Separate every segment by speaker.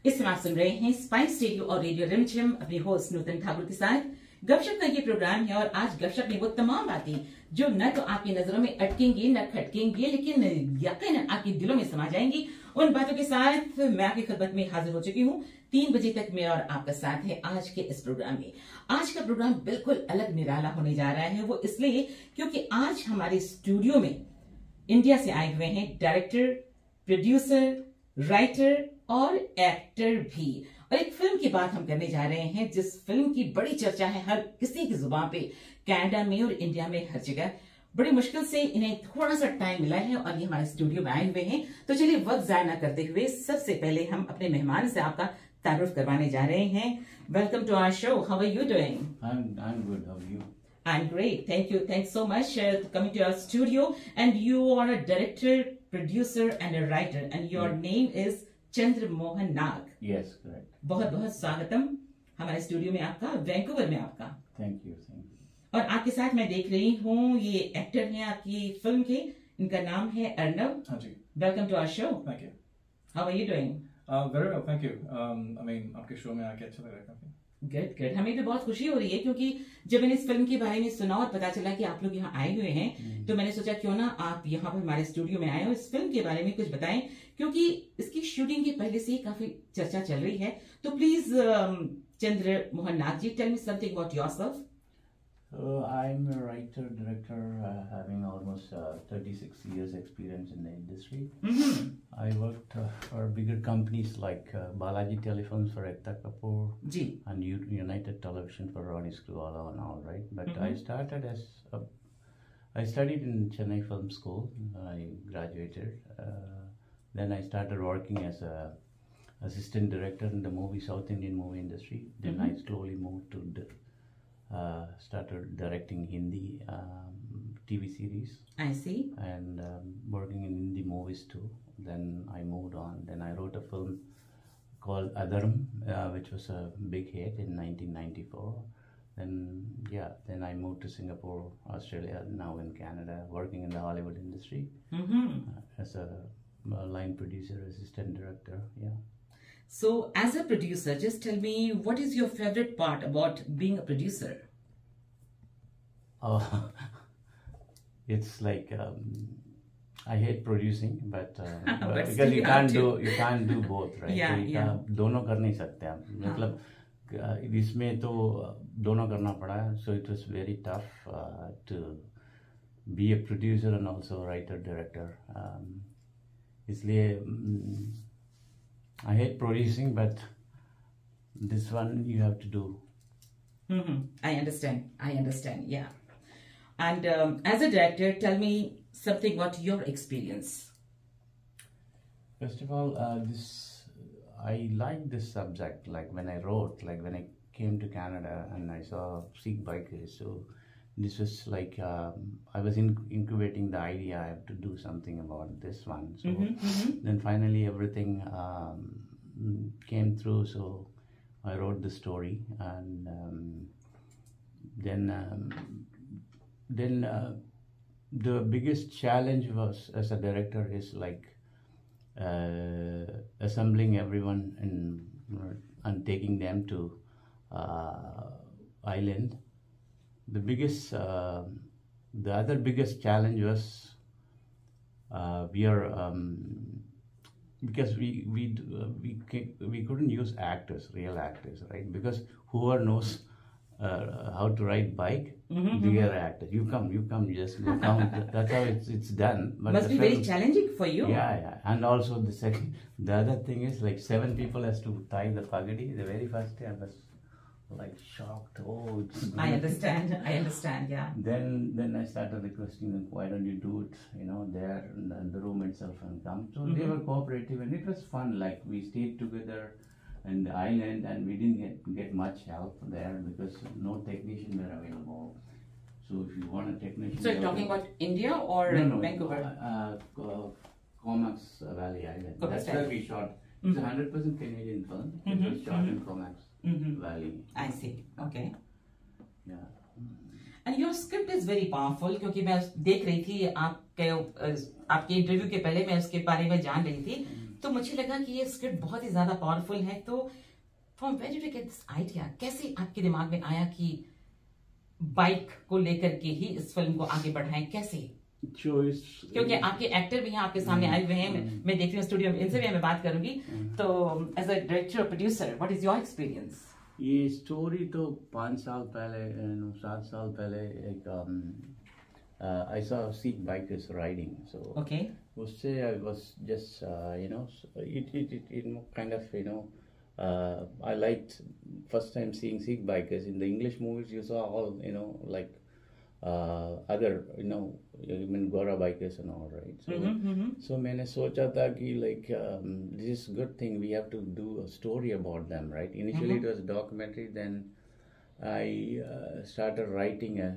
Speaker 1: इस समय आप सुन रहे हैं स्पाइस रेडियो और रेडियो रिमझिम अपनी होस्ट नूतन ठाकुर के साथ। गपशप का ये प्रोग्राम है और आज गपशप में वो तमाम बातें जो न तो आपकी नजरों में अटकेंगी न खटकेंगी, लेकिन यकीनन आपके दिलों में समा जाएंगी। उन बातों के साथ मैं आपकी खिदमत में हाजिर हो चुकी हूँ। 3 बजे तक मेरा और आपका साथ है आज के इस प्रोग्राम में। आज का प्रोग्राम बिल्कुल अलग निराला होने जा रहा है। वो इसलिए क्योंकि आज हमारे स्टूडियो में इंडिया से आए हुए हैं डायरेक्टर, प्रोड्यूसर, राइटर और एक्टर भी। और एक फिल्म की बात हम करने जा रहे हैं जिस फिल्म की बड़ी चर्चा है हर किसी की जुबान पे, कनाडा में और इंडिया में हर जगह। बड़ी मुश्किल से इन्हें थोड़ा सा टाइम मिला है और ये हमारे स्टूडियो में आए हुए हैं। तो चलिए वक्त जाया न करते हुए सबसे पहले हम अपने मेहमान से आपका तारुफ करवाने जा रहे हैं। Welcome to our show. How are you doing?
Speaker 2: I'm good. How are you?
Speaker 1: I'm great. Thank you. Thanks so much for coming to our studio. And you are a director, producer and a writer. And your name is Chandra Mohan Nag.
Speaker 2: Yes, correct.
Speaker 1: बहुत बहुत स्वागतम हमारे studio में आपका, Vancouver में आपका।
Speaker 2: Thank you.
Speaker 1: और आपके साथ मैं देख रही हूँ ये एक्टर हैं आपकी फिल्म के, इनका नाम है अर्नब।
Speaker 3: हाँ जी।
Speaker 1: Welcome to our show.
Speaker 3: Thank you.
Speaker 1: How are you doing?
Speaker 3: Very well, thank you. आपके शो में आके अच्छा लग रहा है काफी।
Speaker 1: Good good. हमें भी बहुत खुशी हो रही है क्योंकि जब मैंने इस फिल्म के बारे में सुना और पता चला कि आप लोग यहाँ आए हुए हैं तो मैंने सोचा क्यों ना आप यहाँ पर हमारे स्टूडियो में आए और इस फिल्म के बारे में कुछ बताएं, क्योंकि इसकी शूटिंग के पहले से ही काफी चर्चा चल रही है। तो please Chandra Mohan Nag ji, tell me something about yourself.
Speaker 2: So I'm a writer, director, having almost 36 years experience in the industry. I worked for bigger companies like Balaji Telephones for Ekta Kapoor and United Television for Ronnie Screwvala and all, right? But I studied in Chennai Film School. I graduated. Then I started working as a assistant director in the South Indian movie industry. Then I slowly moved to started directing Hindi TV series.
Speaker 1: I see.
Speaker 2: And working in Hindi movies too. Then I moved on. Then I wrote a film called Adharam, which was a big hit in 1994. Then I moved to Singapore, Australia, now in Canada, working in the Hollywood industry as a line producer, assistant director. Yeah.
Speaker 1: So, as a producer, just tell me, what is your favorite part about being a producer?
Speaker 2: Oh, it's like I hate producing, but because you can't do both, right?
Speaker 1: Yeah.
Speaker 2: दोनों कर नहीं सकते आप, मतलब इसमें तो दोनों करना पड़ा, so it was very tough to be a producer and also writer director. इसलिए I hate producing, but this one you have to do.
Speaker 1: I understand. Yeah. And as a director, tell me something about your experience.
Speaker 2: First of all, I like this subject. Like when I wrote, like when I came to Canada and I saw Sikh bikers, so this was like I was incubating the idea. I have to do something about this one. So then finally everything came through. So I wrote the story, and then the biggest challenge was as a director is like assembling everyone and taking them to island. The other biggest challenge was because we couldn't use real actors, right? Because whoever knows how to ride bike, we are actors. You come, just go come. That's how it's done. But
Speaker 1: must be very challenging for you.
Speaker 2: Yeah. And also the other thing is like 7 people has to tie the pagadi. The very first day I was like shocked. Oh, it's good.
Speaker 1: I understand. Yeah.
Speaker 2: Then I started requesting them, why don't you do it, there in the room itself and come. So they were cooperative and it was fun. Like we stayed together in the island and we didn't get much help there because no technician were available. So if you want a technician.
Speaker 1: So you're talking about India or Vancouver?
Speaker 2: Comox Valley Island. That's where we shot. It's a 100% Canadian film. It was shot in Comox Valley.
Speaker 1: I see. Okay.
Speaker 2: Yeah.
Speaker 1: And your script is very powerful क्योंकि मैं देख रही थी आपके interview के पहले मैं उसके बारे में जान रही थी। तो मुझे लगा कि ये स्क्रिप्ट बहुत ही ज्यादा पावरफुल है। तो from where did you get this idea, कैसे आपके दिमाग में आया कि बाइक को लेकर के ही इस फिल्म को आगे बढ़ाएं, कैसे? क्योंकि आपके एक्टर भी हैं, आपके सामने आए हुए हैं, मैं देख रही हूँ स्टूडियो में, इनसे भी मैं बात करूंगी। तो एज अ डायरेक्टर और producer, what is your experience?
Speaker 2: ये स्टोरी तो 5 साल पहले 7 साल पहले एक I saw Sikh bikers riding, so
Speaker 1: okay,
Speaker 2: उससे I was just it kind of I liked first time seeing Sikh bikers in the English movies. You saw all like other even Gora bikers and all, right? So so मैंने सोचा था कि like this is good thing, we have to do a story about them, right? Initially it was a documentary, then I started writing a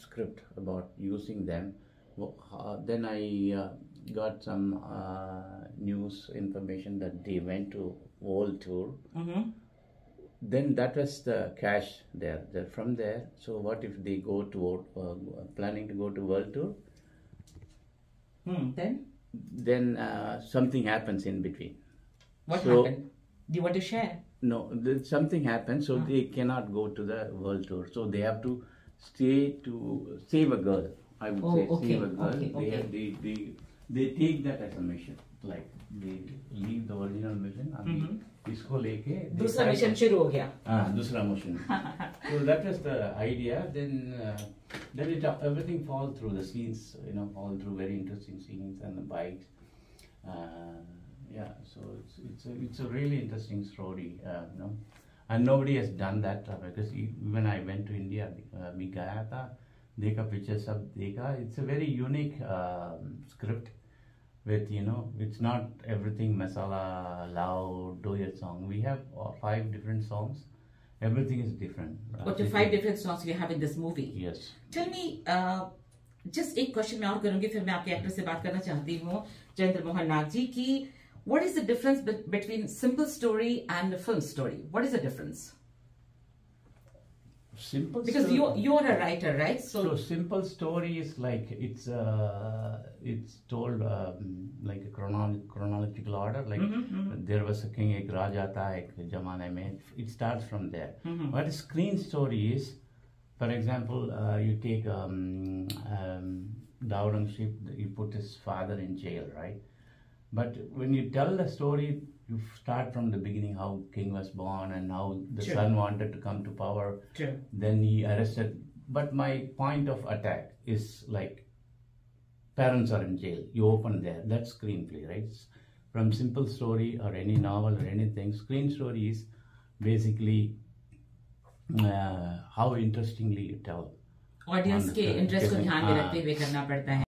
Speaker 2: script about using them. Then I got some news information that they went to world tour. Then that was the cash there. From there, so what if they go to planning to go to world tour? Then something happens in between.
Speaker 1: What happened? Do you want to share?
Speaker 2: No, something happened, so they cannot go to the world tour. So they have to stay to save a girl. I would say
Speaker 1: okay,
Speaker 2: save a girl.
Speaker 1: Okay.
Speaker 2: They take that as a mission. Like they leave the original mission and इसको लेके
Speaker 1: दूसरा mission शुरू हो गया.
Speaker 2: दूसरा mission. So that was the idea. Then everything falls through the scenes. All through very interesting scenes and the bikes. Yeah, so it's a really interesting story, and nobody has done that because when I went to India, we gaya tha, dekha pictures sab dekha. It's a very unique script with it's not everything masala loud do your song. We have 5 different songs. Everything is different.
Speaker 1: What the 5 different songs we have in this movie?
Speaker 2: Yes.
Speaker 1: Tell me, just एक question मैं और करूंगी, फिर मैं आपके actor से बात करना चाहती हूँ, जयेंद्र मोहन नाग जी, की what is the difference between simple story and a film story? What is the difference?
Speaker 2: Simple
Speaker 1: because
Speaker 2: story.
Speaker 1: you're a writer, right?
Speaker 2: So simple story is like it's told like a chronological order. Like there was a king, ek raja tha, ek zamane mein. It starts from there. But a screen story is, for example, you take Aurangzeb, you put his father in jail, right? But when you tell the story, you start from the beginning, how king was born and how the son wanted to come to power.
Speaker 1: True.
Speaker 2: Then he arrested. But my point of attack is like parents are in jail. You open there. That's screenplay, right? From simple story or any novel or anything, screen story is basically how interestingly you tell.
Speaker 1: Audience के interest को ध्यान में रखते हुए करना पड़ता है.